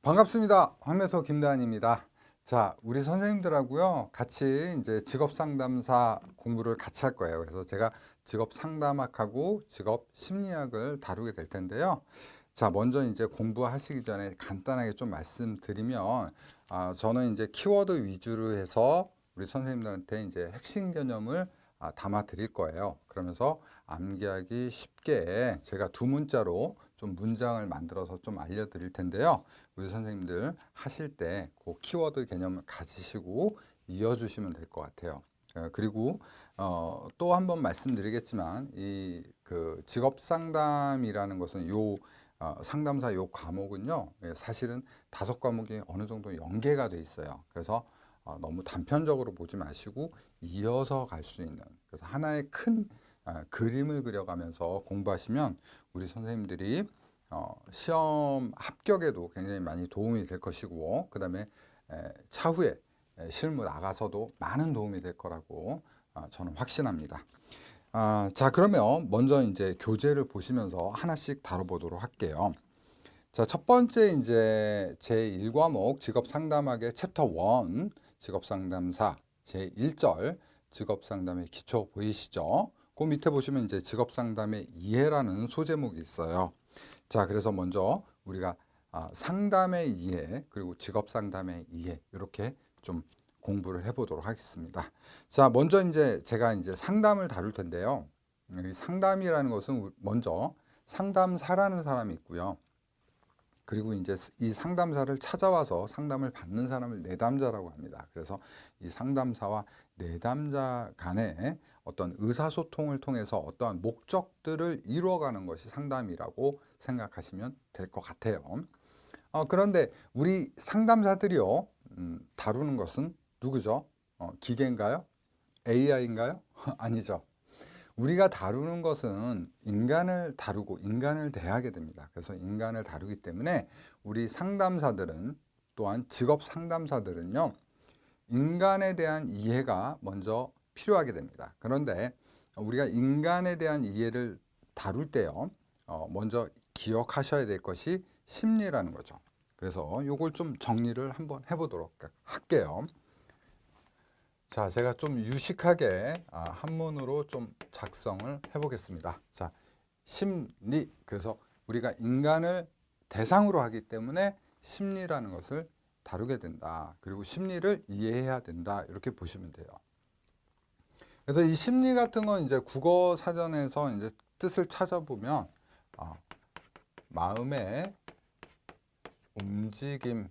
반갑습니다. 황매토 김대한입니다. 자, 우리 선생님들하고요, 같이 이제 직업 상담사 공부를 같이 할 거예요. 그래서 제가 직업 상담학하고 직업 심리학을 다루게 될 텐데요. 자, 먼저 이제 공부하시기 전에 간단하게 좀 말씀드리면, 저는 이제 키워드 위주로 해서 우리 선생님들한테 이제 핵심 개념을 담아 드릴 거예요. 그러면서 암기하기 쉽게 제가 두 문자로 좀 문장을 만들어서 좀 알려드릴 텐데요. 우리 선생님들 하실 때 그 키워드 개념을 가지시고 이어주시면 될 것 같아요. 그리고 또 한 번 말씀드리겠지만 이 그 직업 상담이라는 것은 상담사 요 과목은요, 사실은 5과목이 어느 정도 연계가 돼 있어요. 그래서 너무 단편적으로 보지 마시고 이어서 갈 수 있는, 그래서 하나의 큰 그림을 그려가면서 공부하시면 우리 선생님들이 시험 합격에도 굉장히 많이 도움이 될 것이고, 그 다음에 차후에 실무 나가서도 많은 도움이 될 거라고 저는 확신합니다. 자, 그러면 먼저 이제 교재를 보시면서 하나씩 다뤄보도록 할게요. 자, 첫 번째 이제 제1과목 직업 상담학의 챕터 1 직업 상담사 제1절 직업 상담의 기초 보이시죠? 그 밑에 보시면 이제 직업 상담의 이해라는 소제목이 있어요. 자, 그래서 먼저 우리가 상담의 이해 그리고 직업 상담의 이해 이렇게 좀 공부를 해보도록 하겠습니다. 자, 먼저 이제 제가 이제 상담을 다룰 텐데요. 이 상담이라는 것은 먼저 상담사라는 사람이 있고요. 그리고 이제 이 상담사를 찾아와서 상담을 받는 사람을 내담자라고 합니다. 그래서 이 상담사와 내담자 간의 어떤 의사소통을 통해서 어떠한 목적들을 이루어가는 것이 상담이라고 생각하시면 될 것 같아요. 그런데 우리 상담사들이요, 다루는 것은 누구죠? 기계인가요? AI인가요? 아니죠. 우리가 다루는 것은 인간을 다루고 인간을 대하게 됩니다. 그래서 인간을 다루기 때문에 우리 상담사들은, 또한 직업 상담사들은요, 인간에 대한 이해가 먼저 필요하게 됩니다. 그런데 우리가 인간에 대한 이해를 다룰 때요, 먼저 기억하셔야 될 것이 심리라는 거죠. 그래서 이걸 좀 정리를 한번 해보도록 할게요. 자, 제가 좀 유식하게 한문으로 좀 작성을 해보겠습니다. 자, 심리. 그래서 우리가 인간을 대상으로 하기 때문에 심리라는 것을 다루게 된다. 그리고 심리를 이해해야 된다. 이렇게 보시면 돼요. 그래서 이 심리 같은 건 이제 국어 사전에서 이제 뜻을 찾아보면 마음의 움직임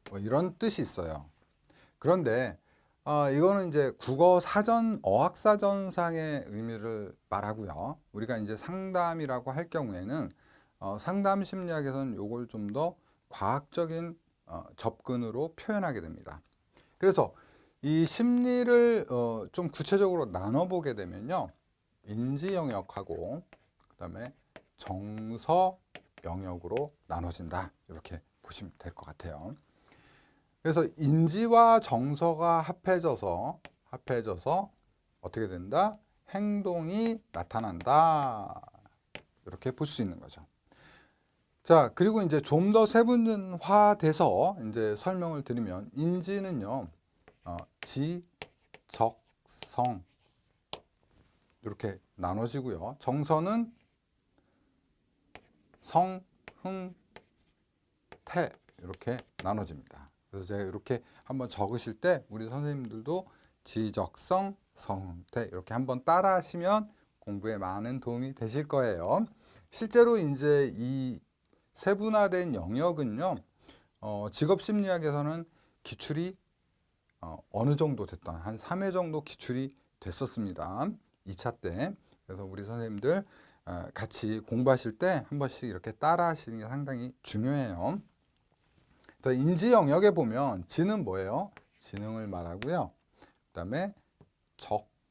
뭐 이런 뜻이 있어요. 그런데 이거는 이제 국어 사전 어학사전상의 의미를 말하고요. 우리가 이제 상담이라고 할 경우에는 상담 심리학에서는 이걸 좀 더 과학적인 접근으로 표현하게 됩니다. 그래서 이 심리를 좀 구체적으로 나눠보게 되면요, 인지 영역하고 그다음에 정서 영역으로 나눠진다. 이렇게 보시면 될 것 같아요. 그래서 인지와 정서가 합해져서 어떻게 된다? 행동이 나타난다. 이렇게 볼 수 있는 거죠. 자, 그리고 이제 좀 더 세분화돼서 이제 설명을 드리면, 인지는요, 지, 적, 성 이렇게 나눠지고요. 정서는 성, 흥, 태 이렇게 나눠집니다. 그래서 제가 이렇게 한번 적으실 때 우리 선생님들도 지적성, 성태 이렇게 한번 따라 하시면 공부에 많은 도움이 되실 거예요. 실제로 이제 이 세분화된 영역은요, 직업심리학에서는 기출이 어느 정도 됐던 한 3회 정도 기출이 됐었습니다. 2차 때. 그래서 우리 선생님들 같이 공부하실 때 한 번씩 이렇게 따라 하시는 게 상당히 중요해요. 인지 영역에 보면 지는 뭐예요? 지능을 말하고요. 그다음에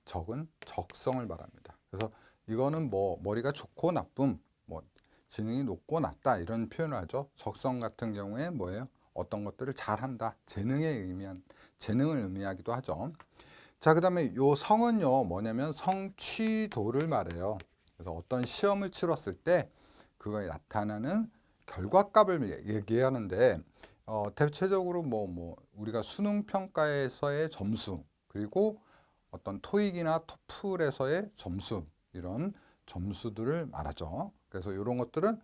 적은 적성을 말합니다. 그래서 이거는 뭐 머리가 좋고 나쁨, 뭐 지능이 높고 낮다 이런 표현을 하죠. 적성 같은 경우에 뭐예요? 어떤 것들을 잘한다, 재능을 의미하기도 하죠. 자, 그다음에 요 성은요, 뭐냐면 성취도를 말해요. 그래서 어떤 시험을 치렀을 때 그거에 나타나는 결과값을 얘기하는데 대체적으로 우리가 수능 평가에서의 점수, 그리고 어떤 토익이나 토플에서의 점수, 이런 점수들을 말하죠. 그래서 이런 것들은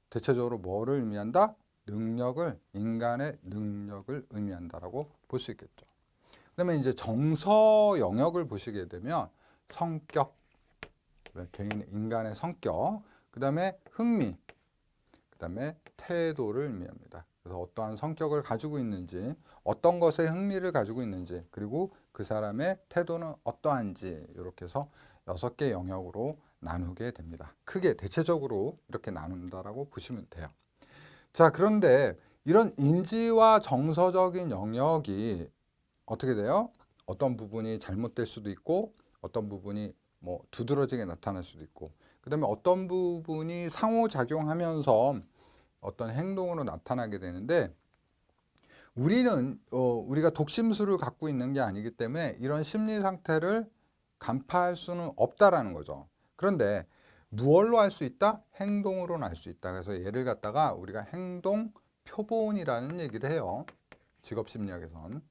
대체적으로 뭐를 의미한다? 능력을, 인간의 능력을 의미한다라고 볼 수 있겠죠. 그다음에 이제 정서 영역을 보시게 되면 성격, 개인, 인간의 성격, 그다음에 흥미, 그다음에 태도를 의미합니다. 그래서 어떠한 성격을 가지고 있는지, 어떤 것에 흥미를 가지고 있는지, 그리고 그 사람의 태도는 어떠한지, 이렇게 해서 6개 영역으로 나누게 됩니다. 크게 대체적으로 이렇게 나눈다라고 보시면 돼요. 자, 그런데 이런 인지와 정서적인 영역이 어떻게 돼요? 어떤 부분이 잘못될 수도 있고, 어떤 부분이 두드러지게 나타날 수도 있고, 그 다음에 어떤 부분이 상호작용하면서 어떤 행동으로 나타나게 되는데, 우리가 독심술을 갖고 있는 게 아니기 때문에 이런 심리 상태를 간파할 수는 없다라는 거죠. 그런데 무엇로 알 수 있다? 행동으로는 알 수 있다. 그래서 얘를 갖다가 우리가 행동 표본이라는 얘기를 해요. 직업심리학에선.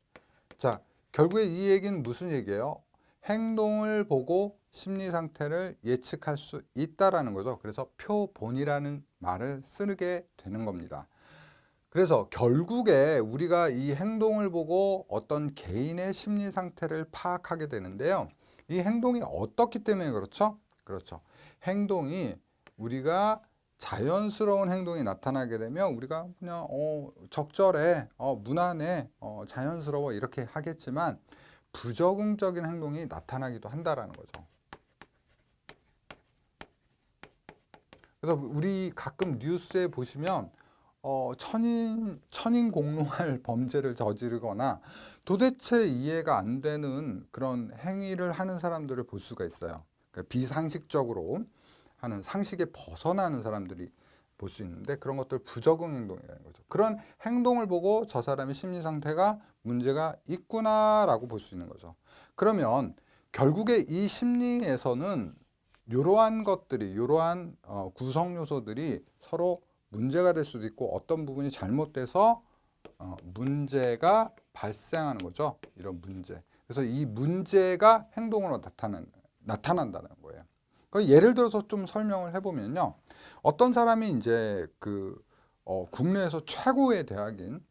자, 결국에 이 얘기는 무슨 얘기예요? 행동을 보고 심리 상태를 예측할 수 있다라는 거죠. 그래서 표본이라는 말을 쓰게 되는 겁니다. 그래서 결국에 우리가 이 행동을 보고 어떤 개인의 심리 상태를 파악하게 되는데요. 이 행동이 어떻기 때문에 그렇죠? 그렇죠. 행동이 우리가 자연스러운 행동이 나타나게 되면 우리가 그냥 적절해, 무난해, 자연스러워 이렇게 하겠지만 부적응적인 행동이 나타나기도 한다라는 거죠. 그래서 우리 가끔 뉴스에 보시면 천인공노할 범죄를 저지르거나 도대체 이해가 안 되는 그런 행위를 하는 사람들을 볼 수가 있어요. 그러니까 비상식적으로 하는, 상식에 벗어나는 사람들이 볼 수 있는데, 그런 것들 부적응 행동이라는 거죠. 그런 행동을 보고 저 사람의 심리 상태가 문제가 있구나라고 볼 수 있는 거죠. 그러면 결국에 이 심리에서는 이러한 것들이, 이러한 구성 요소들이 서로 문제가 될 수도 있고, 어떤 부분이 잘못돼서 문제가 발생하는 거죠. 이런 문제. 그래서 이 문제가 행동으로 나타난다는 거예요. 예를 들어서 좀 설명을 해보면요. 어떤 사람이 이제 국내에서 최고의 대학인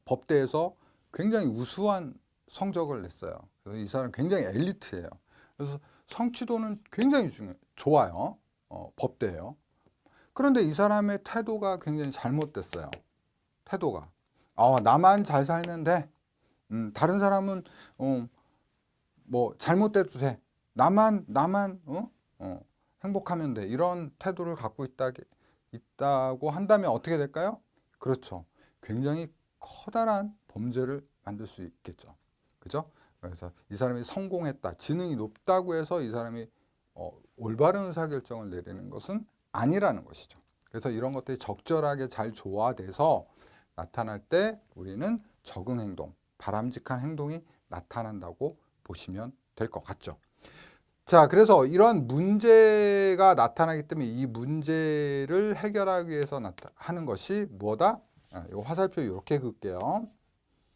법대에서 굉장히 우수한 성적을 냈어요. 그래서 이 사람 굉장히 엘리트예요. 그래서 성취도는 굉장히 좋아요. 법대예요. 그런데 이 사람의 태도가 굉장히 잘못됐어요. 태도가. 나만 잘 살면 돼. 다른 사람은 잘못돼도 돼. 나만 행복하면 돼. 이런 태도를 갖고 있다고 한다면 어떻게 될까요? 그렇죠. 굉장히 커다란 범죄를 만들 수 있겠죠. 그죠? 그래서 이 사람이 성공했다, 지능이 높다고 해서 이 사람이 올바른 의사결정을 내리는 것은 아니라는 것이죠. 그래서 이런 것들이 적절하게 잘 조화돼서 나타날 때 우리는 적응행동, 바람직한 행동이 나타난다고 보시면 될 것 같죠. 자, 그래서 이런 문제가 나타나기 때문에 이 문제를 해결하기 위해서 하는 것이 뭐다? 이 화살표 이렇게 긋게요.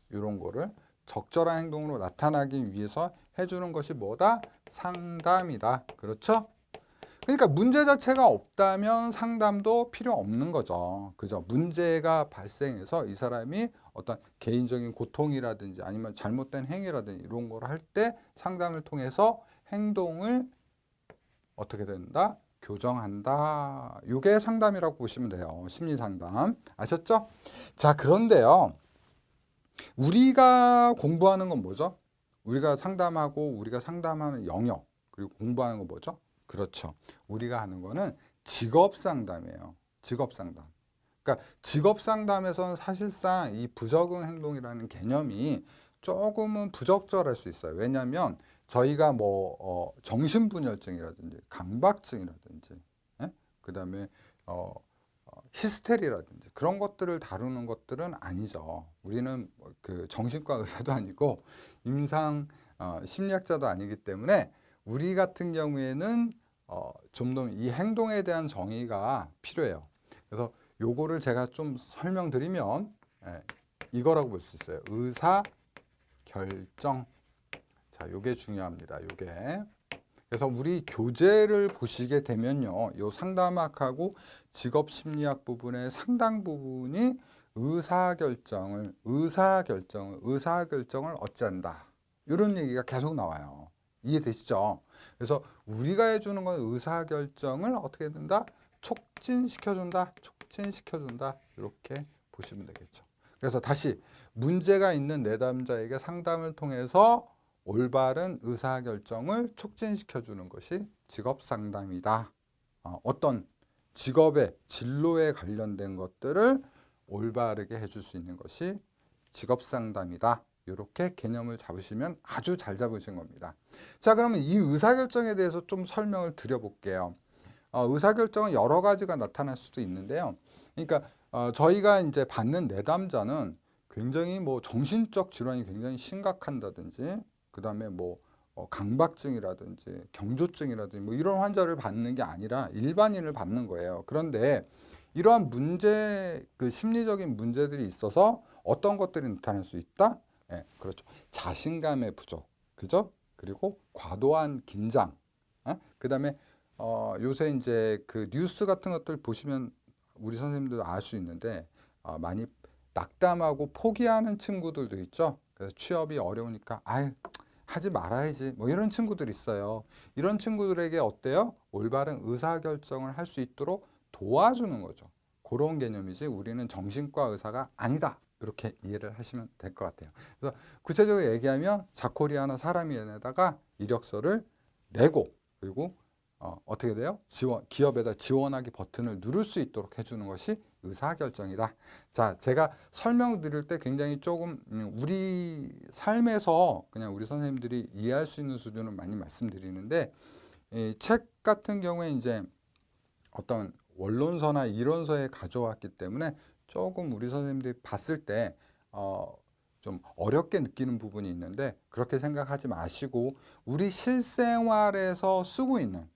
이런 거를 적절한 행동으로 나타나기 위해서 해주는 것이 뭐다? 상담이다. 그렇죠? 그러니까 문제 자체가 없다면 상담도 필요 없는 거죠. 그죠? 문제가 발생해서 이 사람이 어떤 개인적인 고통이라든지 아니면 잘못된 행위라든지 이런 걸 할 때 상담을 통해서 행동을 어떻게 된다? 교정한다. 이게 상담이라고 보시면 돼요. 심리 상담. 아셨죠? 자, 그런데요. 우리가 공부하는 건 뭐죠? 우리가 상담하고 우리가 상담하는 영역, 그리고 공부하는 건 뭐죠? 그렇죠. 우리가 하는 거는 직업 상담이에요. 직업 상담. 그러니까 직업 상담에서는 사실상 이 부적응 행동이라는 개념이 조금은 부적절할 수 있어요. 왜냐하면 저희가 정신분열증이라든지 강박증이라든지, 그다음에 히스테리라든지 그런 것들을 다루는 것들은 아니죠. 우리는 그 정신과 의사도 아니고 임상 심리학자도 아니기 때문에 우리 같은 경우에는 좀 더 이 행동에 대한 정의가 필요해요. 그래서 요거를 제가 좀 설명드리면 이거라고 볼 수 있어요. 의사 결정. 자, 요게 중요합니다. 요게. 그래서 우리 교재를 보시게 되면요. 요 상담학하고 직업심리학 부분의 상당 부분이 의사결정을 어찌한다. 이런 얘기가 계속 나와요. 이해되시죠? 그래서 우리가 해주는 건 의사결정을 어떻게 된다? 촉진시켜준다. 이렇게 보시면 되겠죠. 그래서 다시 문제가 있는 내담자에게 상담을 통해서 올바른 의사결정을 촉진시켜주는 것이 직업상담이다. 어떤 직업의 진로에 관련된 것들을 올바르게 해줄 수 있는 것이 직업상담이다. 이렇게 개념을 잡으시면 아주 잘 잡으신 겁니다. 자, 그러면 이 의사결정에 대해서 좀 설명을 드려볼게요. 의사결정은 여러 가지가 나타날 수도 있는데요. 그러니까 저희가 이제 받는 내담자는 굉장히 뭐 정신적 질환이 굉장히 심각한다든지, 그 다음에 뭐 강박증이라든지 경조증이라든지 뭐 이런 환자를 받는 게 아니라 일반인을 받는 거예요. 그런데 이러한 문제, 그 심리적인 문제들이 있어서 어떤 것들이 나타날 수 있다? 예, 그렇죠. 자신감의 부족, 그죠? 그리고 과도한 긴장, 그 다음에 요새 이제 그 뉴스 같은 것들 보시면 우리 선생님들도 알 수 있는데 많이 낙담하고 포기하는 친구들도 있죠. 그래서 취업이 어려우니까 아유 하지 말아야지 뭐 이런 친구들이 있어요. 이런 친구들에게 어때요? 올바른 의사결정을 할 수 있도록 도와주는 거죠. 그런 개념이지 우리는 정신과 의사가 아니다. 이렇게 이해를 하시면 될 것 같아요. 그래서 구체적으로 얘기하면 자코리아나 사람인에다가 이력서를 내고 그리고 어떻게 돼요? 기업에다 지원하기 버튼을 누를 수 있도록 해주는 것이 의사결정이다. 자, 제가 설명드릴 때 굉장히 조금 우리 삶에서 그냥 우리 선생님들이 이해할 수 있는 수준을 많이 말씀드리는데 이 책 같은 경우에 이제 어떤 원론서나 이론서에 가져왔기 때문에 조금 우리 선생님들이 봤을 때 좀 어렵게 느끼는 부분이 있는데 그렇게 생각하지 마시고 우리 실생활에서 쓰고 있는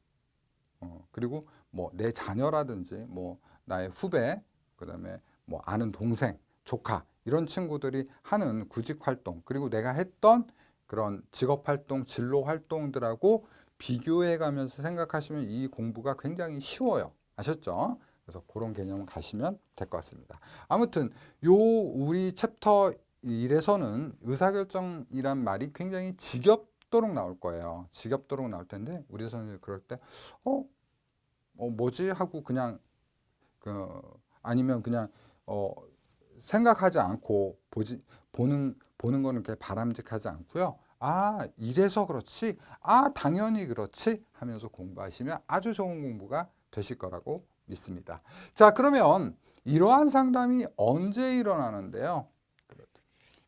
그리고 뭐 내 자녀라든지 뭐 나의 후배, 그다음에 뭐 아는 동생, 조카 이런 친구들이 하는 구직 활동 그리고 내가 했던 그런 직업 활동, 진로 활동들하고 비교해 가면서 생각하시면 이 공부가 굉장히 쉬워요. 아셨죠? 그래서 그런 개념을 가시면 될 것 같습니다. 아무튼 요 우리 챕터 1에서는 의사결정이란 말이 굉장히 지겹도록 나올 거예요. 지겹도록 나올 텐데 우리 선생님이 그럴 때 뭐지 하고 그냥 아니면 그냥 생각하지 않고 보는 거는 그렇게 바람직하지 않고요. 아, 이래서 그렇지. 아, 당연히 그렇지 하면서 공부하시면 아주 좋은 공부가 되실 거라고 믿습니다. 자, 그러면 이러한 상담이 언제 일어나는데요?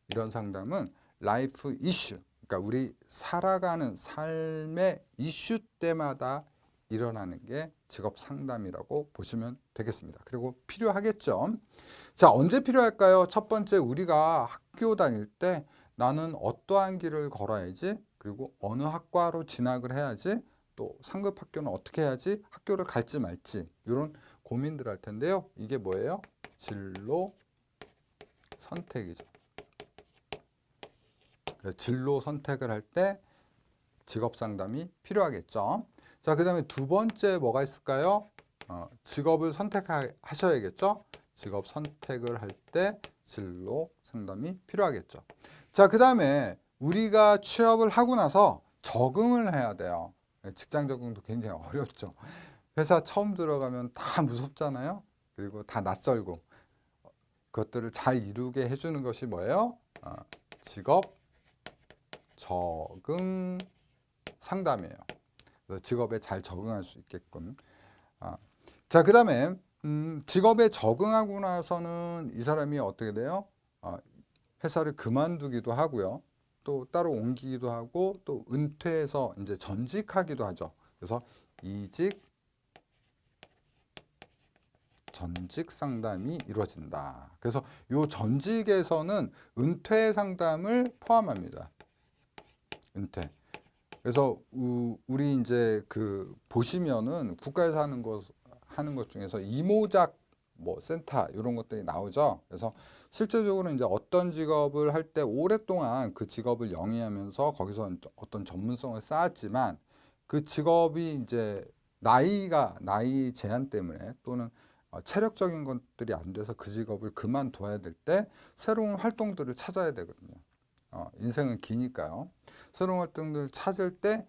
이런 상담은 라이프 이슈, 그러니까 우리 살아가는 삶의 이슈 때마다 일어나는 게 직업 상담이라고 보시면 되겠습니다. 그리고 필요하겠죠. 자, 언제 필요할까요? 첫 번째, 우리가 학교 다닐 때 나는 어떠한 길을 걸어야지, 그리고 어느 학과로 진학을 해야지, 또 상급 학교는 어떻게 해야지, 학교를 갈지 말지 이런 고민들 할 텐데요. 이게 뭐예요? 진로 선택이죠. 진로 선택을 할 때 직업 상담이 필요하겠죠. 자, 그 다음에 두 번째 뭐가 있을까요? 직업을 선택하셔야겠죠. 직업 선택을 할 때 진로 상담이 필요하겠죠. 자, 그 다음에 우리가 취업을 하고 나서 적응을 해야 돼요. 직장 적응도 굉장히 어렵죠. 회사 처음 들어가면 다 무섭잖아요. 그리고 다 낯설고 그것들을 잘 이루게 해주는 것이 뭐예요? 직업 적응 상담이에요. 그래서 직업에 잘 적응할 수 있게끔. 자, 그 다음에 직업에 적응하고 나서는 이 사람이 어떻게 돼요? 회사를 그만두기도 하고요. 또 따로 옮기기도 하고 또 은퇴해서 이제 전직하기도 하죠. 그래서 이직, 전직 상담이 이루어진다. 그래서 이 전직에서는 은퇴 상담을 포함합니다. 은퇴. 그래서 우리 이제 그 보시면은 국가에서 하는 것 중에서 이모작 뭐 센터 이런 것들이 나오죠. 그래서 실제적으로 이제 어떤 직업을 할 때 오랫동안 그 직업을 영위하면서 거기서 어떤 전문성을 쌓았지만 그 직업이 이제 나이 제한 때문에 또는 체력적인 것들이 안 돼서 그 직업을 그만둬야 될 때 새로운 활동들을 찾아야 되거든요. 인생은 기니까요. 새로운 활동들을 찾을 때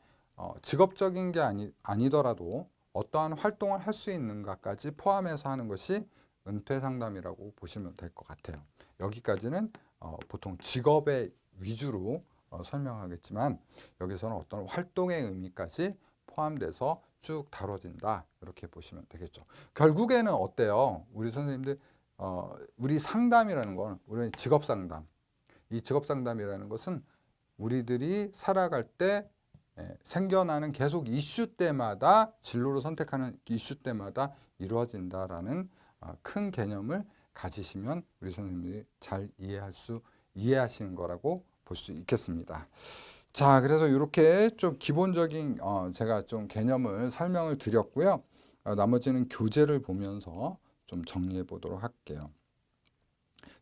직업적인 게 아니더라도 어떠한 활동을 할 수 있는가까지 포함해서 하는 것이 은퇴 상담이라고 보시면 될 것 같아요. 여기까지는 보통 직업의 위주로 설명하겠지만 여기서는 어떤 활동의 의미까지 포함돼서 쭉 다뤄진다 이렇게 보시면 되겠죠. 결국에는 어때요? 우리 선생님들 우리 상담이라는 건 우리 직업 상담. 이 직업 상담이라는 것은 우리들이 살아갈 때 생겨나는 계속 이슈 때마다 진로를 선택하는 이슈 때마다 이루어진다라는 큰 개념을 가지시면 우리 선생님들이 잘 이해하시는 거라고 볼 수 있겠습니다. 자, 그래서 이렇게 좀 기본적인 제가 좀 개념을 설명을 드렸고요. 나머지는 교재를 보면서 좀 정리해 보도록 할게요.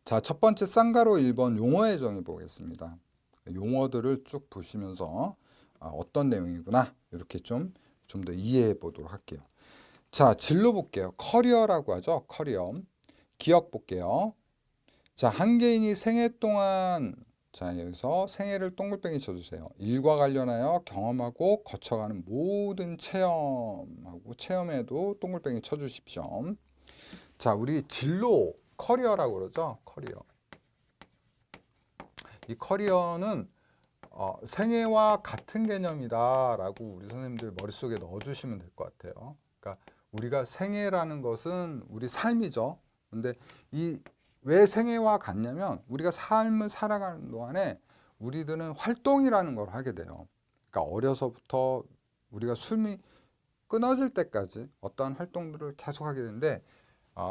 자, 첫 번째 쌍가로 1번 용어의 정의 보겠습니다. 용어들을 쭉 보시면서 어떤 내용이구나 이렇게 좀 더 이해해 보도록 할게요. 자, 진로 볼게요. 커리어라고 하죠. 커리어. 기억 볼게요. 자, 한 개인이 생애 동안 자, 여기서 생애를 동글뱅이 쳐주세요. 일과 관련하여 경험하고 거쳐가는 모든 체험에도 동글뱅이 쳐주십시오. 자, 우리 진로 커리어라고 그러죠. 커리어. 이 커리어는 생애와 같은 개념이다라고 우리 선생님들 머릿속에 넣어주시면 될 것 같아요. 그러니까 우리가 생애라는 것은 우리 삶이죠. 근데 왜 생애와 같냐면 우리가 삶을 살아가는 동안에 우리들은 활동이라는 걸 하게 돼요. 그러니까 어려서부터 우리가 숨이 끊어질 때까지 어떠한 활동들을 계속 하게 되는데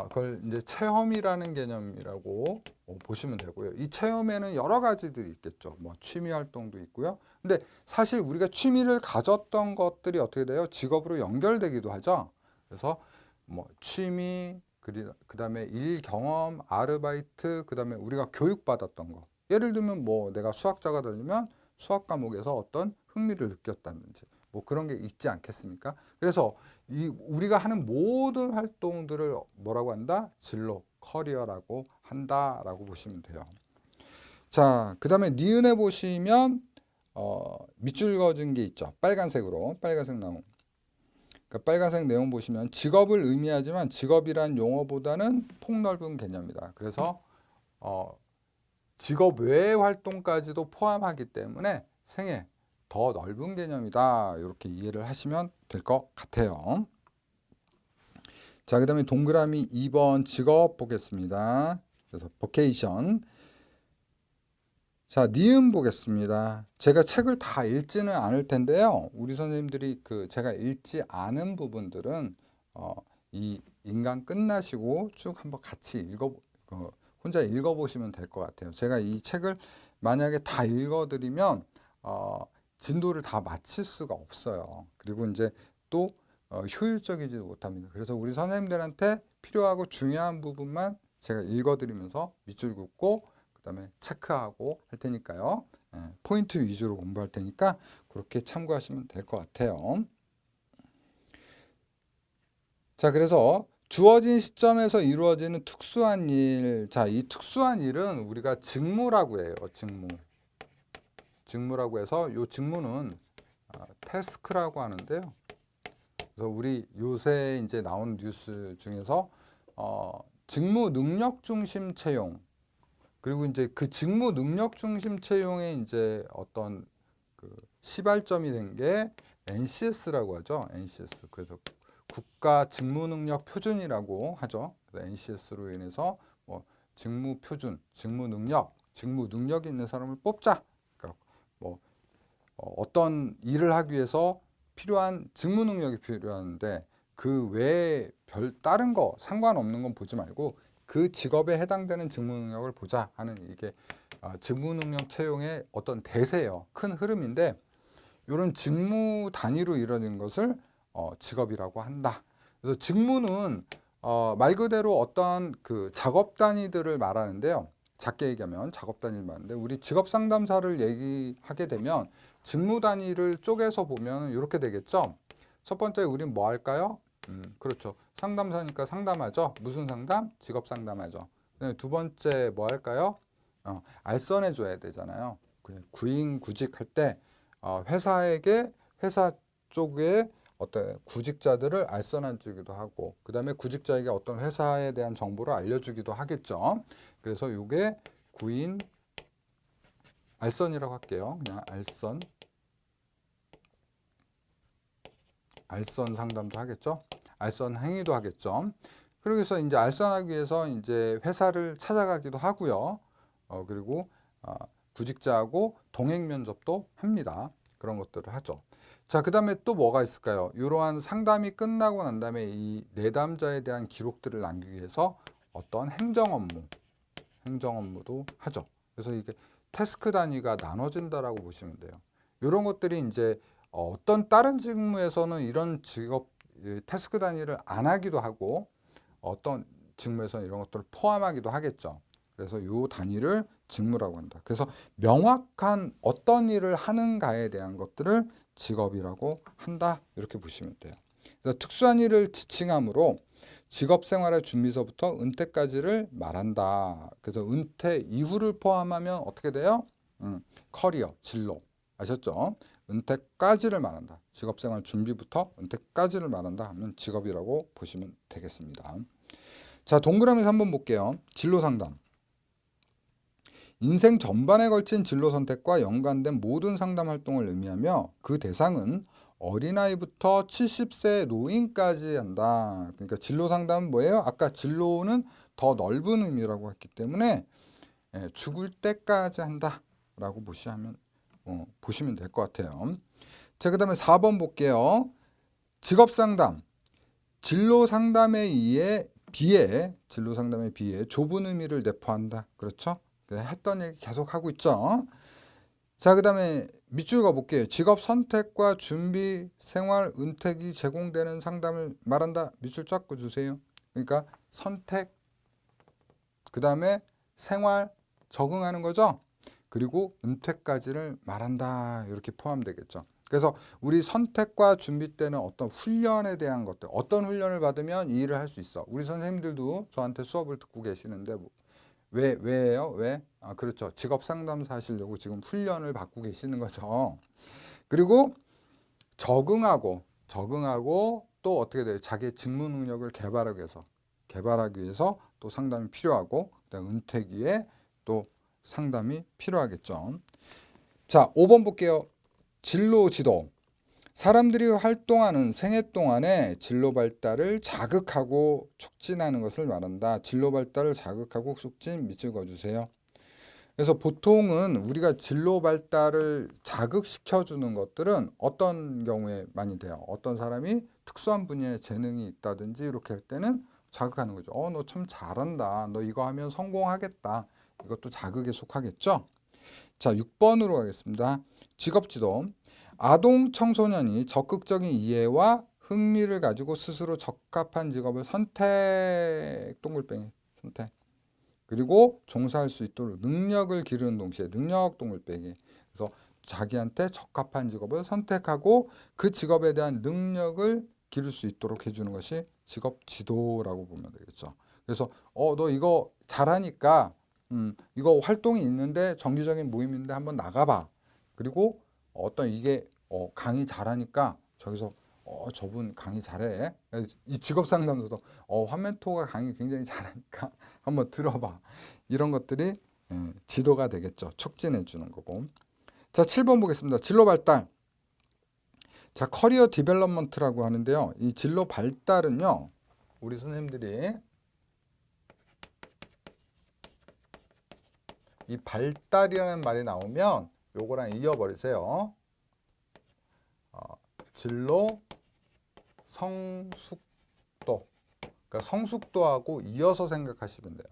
그걸 이제 체험이라는 개념이라고 보시면 되고요. 이 체험에는 여러 가지들이 있겠죠. 뭐 취미 활동도 있고요. 근데 사실 우리가 취미를 가졌던 것들이 어떻게 돼요? 직업으로 연결되기도 하죠. 그래서 뭐 취미, 그다음에 일 경험, 아르바이트, 그다음에 우리가 교육받았던 거. 예를 들면 뭐 내가 수학자가 되려면 수학 과목에서 어떤 흥미를 느꼈다든지 뭐 그런 게 있지 않겠습니까? 그래서 우리가 하는 모든 활동들을 뭐라고 한다? 진로, 커리어라고 한다라고 보시면 돼요. 자, 그다음에 니은에 보시면 밑줄 그어준 게 있죠. 빨간색으로 빨간색 나온. 그러니까 빨간색 내용 보시면 직업을 의미하지만 직업이란 용어보다는 폭넓은 개념이다. 그래서 직업 외의 활동까지도 포함하기 때문에 생애 더 넓은 개념이다. 이렇게 이해를 하시면 될 것 같아요. 자, 그 다음에 동그라미 2번 직업 보겠습니다. 그래서 vocation. 자, 니은 보겠습니다. 제가 책을 다 읽지는 않을 텐데요. 우리 선생님들이 제가 읽지 않은 부분들은 이 인강 끝나시고 쭉 한번 같이 혼자 읽어보시면 될 것 같아요. 제가 이 책을 만약에 다 읽어드리면 진도를 다 마칠 수가 없어요. 그리고 이제 또 효율적이지도 못합니다. 그래서 우리 선생님들한테 필요하고 중요한 부분만 제가 읽어드리면서 밑줄 긋고 그다음에 체크하고 할 테니까요. 포인트 위주로 공부할 테니까 그렇게 참고하시면 될 것 같아요. 자, 그래서 주어진 시점에서 이루어지는 특수한 일. 자, 이 특수한 일은 우리가 직무라고 해요. 직무라고 해서 이 직무는 태스크라고 하는데요. 그래서 우리 요새 이제 나오는 뉴스 중에서 직무 능력 중심 채용, 그리고 이제 그 직무 능력 중심 채용의 이제 어떤 시발점이 된 게 NCS라고 하죠. NCS. 그래서 국가 직무 능력 표준이라고 하죠. 그래서 NCS로 인해서 뭐 직무 표준, 직무 능력이 있는 사람을 뽑자. 그러니까 뭐 어떤 일을 하기 위해서 필요한 직무 능력이 필요한데 그 외에 다른 거 상관없는 건 보지 말고 그 직업에 해당되는 직무 능력을 보자 하는 이게 직무 능력 채용의 어떤 대세예요. 큰 흐름인데 이런 직무 단위로 이루어진 것을 직업이라고 한다. 그래서 직무는 말 그대로 어떠한 그 작업 단위들을 말하는데요. 작게 얘기하면 작업 단위를 말하는데 우리 직업 상담사를 얘기하게 되면 직무 단위를 쪼개서 보면 이렇게 되겠죠. 첫 번째 우리는 뭐 할까요? 그렇죠. 상담사니까 상담하죠. 무슨 상담? 직업 상담하죠. 두 번째 뭐 할까요? 알선해 줘야 되잖아요. 구인 구직할 때 회사에게 회사 쪽에 어떤 구직자들을 알선해 주기도 하고 그 다음에 구직자에게 어떤 회사에 대한 정보를 알려주기도 하겠죠. 그래서 이게 구인 알선이라고 할게요. 그냥 알선 상담도 하겠죠. 알선 행위도 하겠죠. 그래서 이제 알선하기 위해서 이제 회사를 찾아가기도 하고요. 그리고 구직자하고 동행 면접도 합니다. 그런 것들을 하죠. 자, 그 다음에 또 뭐가 있을까요? 이러한 상담이 끝나고 난 다음에 이 내담자에 대한 기록들을 남기기 위해서 어떤 행정 업무도 하죠. 그래서 이게 태스크 단위가 나눠진다라고 보시면 돼요. 이런 것들이 이제 어떤 다른 직무에서는 이런 직업 태스크 단위를 안 하기도 하고 어떤 직무에서는 이런 것들을 포함하기도 하겠죠. 그래서 이 단위를 직무라고 한다. 그래서 명확한 어떤 일을 하는가에 대한 것들을 직업이라고 한다. 이렇게 보시면 돼요. 그래서 특수한 일을 지칭함으로 직업 생활의 준비서부터 은퇴까지를 말한다. 그래서 은퇴 이후를 포함하면 어떻게 돼요? 커리어, 진로. 아셨죠? 은퇴까지를 말한다. 직업 생활 준비부터 은퇴까지를 말한다 하면 직업이라고 보시면 되겠습니다. 자, 동그라미에서 한번 볼게요. 진로 상담. 인생 전반에 걸친 진로 선택과 연관된 모든 상담 활동을 의미하며 그 대상은 어린아이부터 70세 노인까지 한다. 그러니까 진로 상담은 뭐예요? 아까 진로는 더 넓은 의미라고 했기 때문에 죽을 때까지 한다라고 보시면 될 것 같아요. 자, 그 다음에 4번 볼게요. 직업 상담. 진로 상담에 비해 좁은 의미를 내포한다. 그렇죠? 했던 얘기 계속 하고 있죠. 자, 그 다음에 밑줄 가볼게요. 직업 선택과 준비, 생활, 은퇴기 제공되는 상담을 말한다. 밑줄 쫙 그어주세요. 그러니까 선택, 그 다음에 생활, 적응하는 거죠. 그리고 은퇴까지를 말한다. 이렇게 포함되겠죠. 그래서 우리 선택과 준비 때는 어떤 훈련에 대한 것들, 어떤 훈련을 받으면 이 일을 할 수 있어. 우리 선생님들도 저한테 수업을 듣고 계시는데 왜예요? 왜? 그렇죠. 직업 상담사 하시려고 지금 훈련을 받고 계시는 거죠. 그리고 적응하고 또 어떻게 돼요? 자기의 직무 능력을 개발하기 위해서 또 상담이 필요하고 그다음 은퇴기에 또 상담이 필요하겠죠. 자, 5번 볼게요. 진로 지도. 사람들이 활동하는 생애 동안에 진로 발달을 자극하고 촉진하는 것을 말한다. 진로 발달을 자극하고 촉진 밑줄 그어주세요. 그래서 보통은 우리가 진로 발달을 자극시켜주는 것들은 어떤 경우에 많이 돼요? 어떤 사람이 특수한 분야에 재능이 있다든지 이렇게 할 때는 자극하는 거죠. 너 참 잘한다. 너 이거 하면 성공하겠다. 이것도 자극에 속하겠죠? 자, 6번으로 가겠습니다. 직업지도. 아동 청소년이 적극적인 이해와 흥미를 가지고 스스로 적합한 직업을 선택. 그리고 종사할 수 있도록 능력을 기르는 동시에 능력 그래서 자기한테 적합한 직업을 선택하고 그 직업에 대한 능력을 기를 수 있도록 해주는 것이 직업 지도라고 보면 되겠죠. 그래서 너 이거 잘하니까 이거 활동이 있는데 정기적인 모임인데 한번 나가봐. 그리고 어떤 이게 강의 잘하니까 저기서 저분 강의 잘해. 이 직업 상담소도 화멘토가 강의 굉장히 잘하니까 한번 들어봐. 이런 것들이 지도가 되겠죠. 촉진해 주는 거고. 자, 7번 보겠습니다. 진로 발달. 자, 커리어 디벨롭먼트라고 하는데요. 이 진로 발달은요. 우리 선생님들이 이 발달이라는 말이 나오면 요거랑 이어버리세요. 진로 성숙도. 그러니까 성숙도하고 이어서 생각하시면 돼요.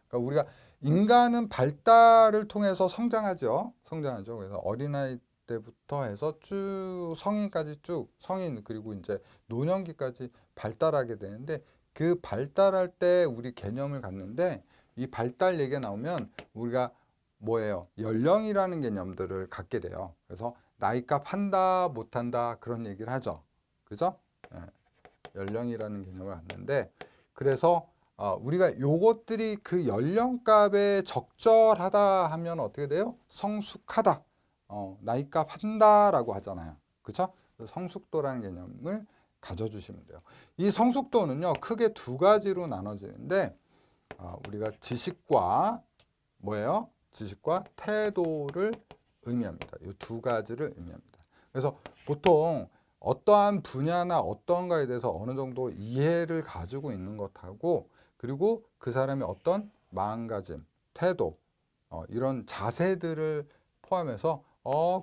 그러니까 우리가 인간은 발달을 통해서 성장하죠. 그래서 어린아이 때부터 해서 쭉 성인까지 쭉 성인 그리고 이제 노년기까지 발달하게 되는데 그 발달할 때 우리 개념을 갖는데 이 발달 얘기가 나오면 우리가 뭐예요? 연령이라는 개념들을 갖게 돼요. 그래서 나이값 한다 못한다 그런 얘기를 하죠. 그죠? 예, 연령이라는 개념을 갖는데 그래서 우리가 요것들이 그 연령값에 적절하다 하면 어떻게 돼요? 성숙하다. 나이값 한다라고 하잖아요. 그렇죠? 성숙도라는 개념을 가져주시면 돼요. 이 성숙도는요, 크게 두 가지로 나눠지는데 우리가 지식과 뭐예요? 지식과 태도를 의미합니다. 이 두 가지를 의미합니다. 그래서 보통 어떠한 분야나 어떠한가에 대해서 어느 정도 이해를 가지고 있는 것하고 그리고 그 사람의 어떤 마음가짐, 태도 이런 자세들을 포함해서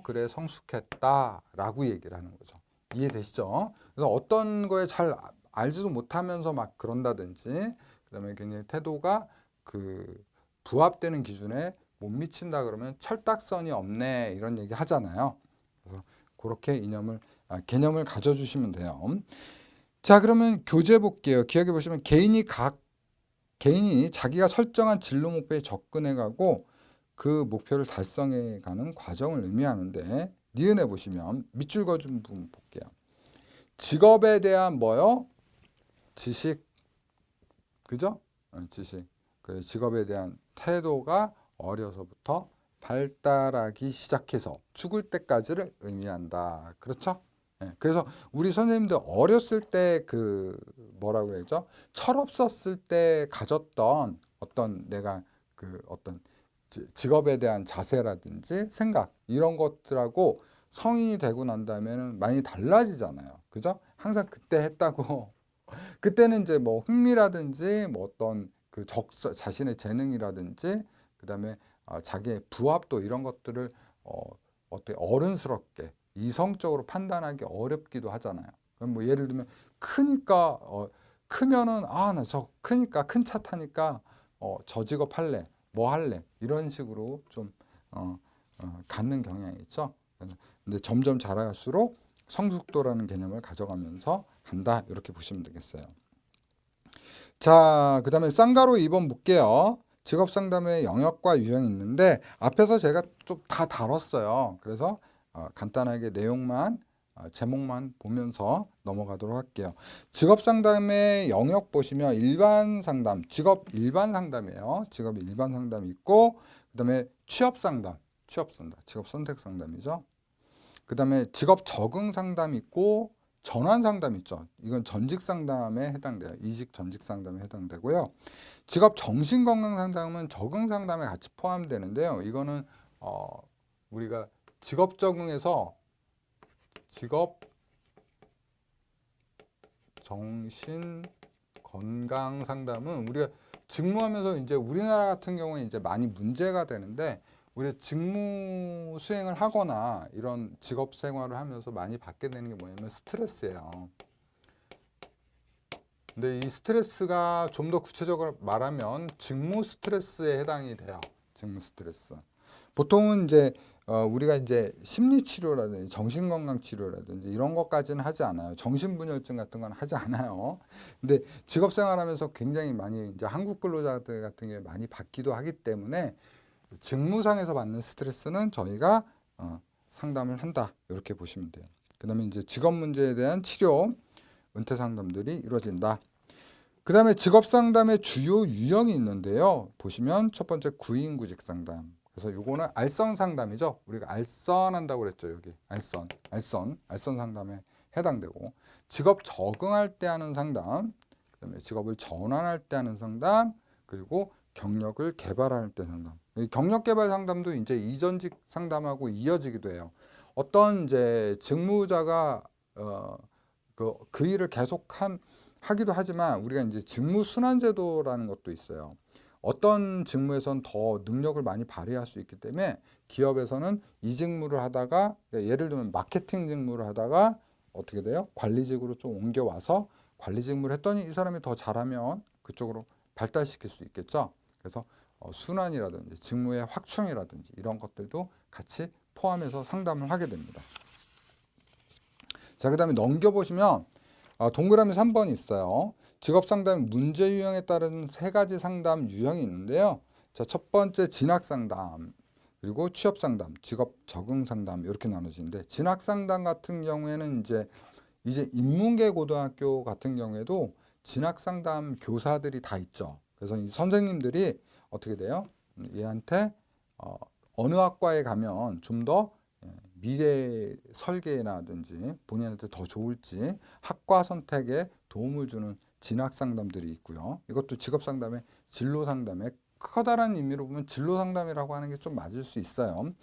그래 성숙했다라고 얘기를 하는 거죠. 이해되시죠? 그래서 어떤 거에 잘 알지도 못하면서 막 그런다든지 그다음에 굉장히 태도가 그 부합되는 기준에 못 미친다 그러면 철딱선이 없네 이런 얘기 하잖아요. 그래서 그렇게 개념을 가져주시면 돼요. 자, 그러면 교재 볼게요. 기억해 보시면 개인이 자기가 설정한 진로 목표에 접근해 가고 그 목표를 달성해 가는 과정을 의미하는데 니은에 보시면 밑줄 그어준 부분 볼게요. 직업에 대한 뭐요? 지식. 그죠? 지식. 그 직업에 대한 태도가 어려서부터 발달하기 시작해서 죽을 때까지를 의미한다. 그렇죠? 예, 그래서 우리 선생님들 어렸을 때 그 뭐라고 그러죠? 철없었을 때 가졌던 어떤 내가 그 어떤 직업에 대한 자세라든지 생각 이런 것들하고 성인이 되고 난 다음에는 많이 달라지잖아요. 그죠? 항상 그때 했다고 그때는 이제 뭐 흥미라든지 뭐 어떤 그 자신의 재능이라든지 그다음에 자기의 부합도 이런 것들을 어떻게 어른스럽게 이성적으로 판단하기 어렵기도 하잖아요. 그럼 뭐 예를 들면 크니까 크면은 나 저 크니까 큰 차 타니까 저 직업 할래 뭐 할래 이런 식으로 좀 갖는 경향이 있죠. 근데 점점 자라갈수록 성숙도라는 개념을 가져가면서 한다 이렇게 보시면 되겠어요. 자, 그 다음에 쌍가로 2번 볼게요. 직업상담의 영역과 유형이 있는데 앞에서 제가 좀 다 다뤘어요. 그래서 간단하게 내용만 제목만 보면서 넘어가도록 할게요. 직업상담의 영역 보시면 일반 상담, 직업 일반 상담이에요. 직업 일반 상담이 있고 그 다음에 취업상담, 직업 선택 상담이죠. 그 다음에 직업 적응 상담이 있고 전환 상담 있죠. 이건 전직 상담에 해당돼요. 이직 전직 상담에 해당되고요. 직업 정신 건강 상담은 적응 상담에 같이 포함되는데요. 이거는 우리가 직업 적응에서 직업 정신 건강 상담은 우리가 직무하면서 이제 우리나라 같은 경우에 이제 많이 문제가 되는데 우리 직무 수행을 하거나 이런 직업 생활을 하면서 많이 받게 되는 게 뭐냐면 스트레스예요. 근데 이 스트레스가 좀 더 구체적으로 말하면 직무 스트레스에 해당이 돼요. 직무 스트레스. 보통은 이제 우리가 이제 심리 치료라든지 정신 건강 치료라든지 이런 것까지는 하지 않아요. 정신분열증 같은 건 하지 않아요. 근데 직업 생활하면서 굉장히 많이 이제 한국 근로자들 같은 게 많이 받기도 하기 때문에 직무상에서 받는 스트레스는 저희가 상담을 한다 이렇게 보시면 돼요. 그 다음에 이제 직업 문제에 대한 치료, 은퇴 상담들이 이루어진다. 그 다음에 직업 상담의 주요 유형이 있는데요. 보시면 첫 번째 구인구직 상담. 그래서 요거는 알선 상담이죠. 우리가 알선한다고 그랬죠. 여기 알선 상담에 해당되고 직업 적응할 때 하는 상담, 그 다음에 직업을 전환할 때 하는 상담, 그리고 경력을 개발할 때 상담. 경력 개발 상담도 이제 이전직 상담하고 이어지기도 해요. 어떤 이제 직무자가 그 일을 계속 하기도 하지만 우리가 이제 직무 순환 제도라는 것도 있어요. 어떤 직무에선 더 능력을 많이 발휘할 수 있기 때문에 기업에서는 이 직무를 하다가 예를 들면 마케팅 직무를 하다가 어떻게 돼요? 관리직으로 좀 옮겨와서 관리 직무를 했더니 이 사람이 더 잘하면 그쪽으로 발달시킬 수 있겠죠. 그래서 순환이라든지 직무의 확충이라든지 이런 것들도 같이 포함해서 상담을 하게 됩니다. 자, 그 다음에 넘겨보시면 동그라미 3번이 있어요. 직업상담 문제 유형에 따른 세 가지 상담 유형이 있는데요. 자, 첫 번째 진학상담, 그리고 취업상담, 직업 적응 상담 이렇게 나눠지는데, 진학상담 같은 경우에는 이제 인문계 고등학교 같은 경우에도 진학상담 교사들이 다 있죠. 그래서 이 선생님들이 어떻게 돼요? 얘한테 어느 학과에 가면 좀 더 미래 설계라든지 본인한테 더 좋을지 학과 선택에 도움을 주는 진학 상담들이 있고요. 이것도 직업 상담의 진로 상담의 커다란 의미로 보면 진로 상담이라고 하는 게 좀 맞을 수 있어요.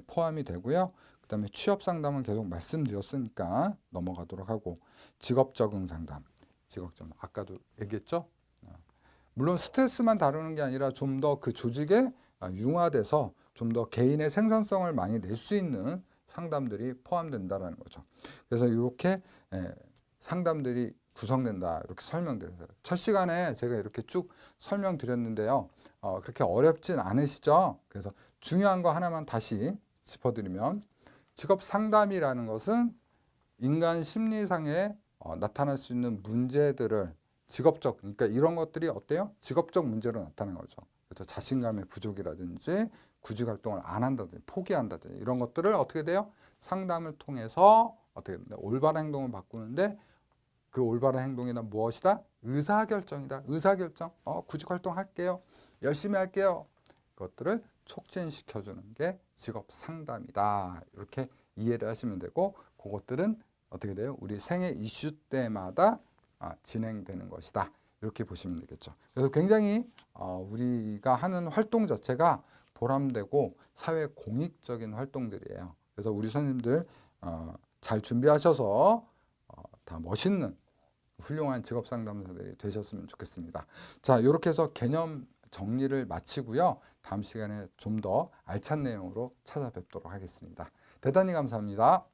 포함이 되고요. 그다음에 취업 상담은 계속 말씀드렸으니까 넘어가도록 하고, 직업 적응 상담, 직업 적응 아까도 얘기했죠. 물론 스트레스만 다루는 게 아니라 좀 더 그 조직에 융화돼서 좀 더 개인의 생산성을 많이 낼 수 있는 상담들이 포함된다라는 거죠. 그래서 이렇게 상담들이 구성된다, 이렇게 설명드렸어요. 첫 시간에 제가 이렇게 쭉 설명드렸는데요. 그렇게 어렵진 않으시죠? 그래서 중요한 거 하나만 다시 짚어드리면, 직업 상담이라는 것은 인간 심리상에 나타날 수 있는 문제들을 직업적, 그러니까 이런 것들이 어때요? 직업적 문제로 나타나는 거죠. 그래서 자신감의 부족이라든지 구직 활동을 안 한다든지 포기한다든지 이런 것들을 어떻게 돼요? 상담을 통해서 어떻게 됩니다. 올바른 행동을 바꾸는데, 그 올바른 행동이란 무엇이다? 의사결정이다. 의사결정. 구직 활동할게요. 열심히 할게요. 그것들을 촉진시켜주는 게 직업 상담이다. 이렇게 이해를 하시면 되고, 그것들은 어떻게 돼요? 우리 생애 이슈 때마다 진행되는 것이다. 이렇게 보시면 되겠죠. 그래서 굉장히 우리가 하는 활동 자체가 보람되고 사회 공익적인 활동들이에요. 그래서 우리 선생님들 잘 준비하셔서 다 멋있는 훌륭한 직업 상담사들이 되셨으면 좋겠습니다. 자, 이렇게 해서 개념 정리를 마치고요. 다음 시간에 좀 더 알찬 내용으로 찾아뵙도록 하겠습니다. 대단히 감사합니다.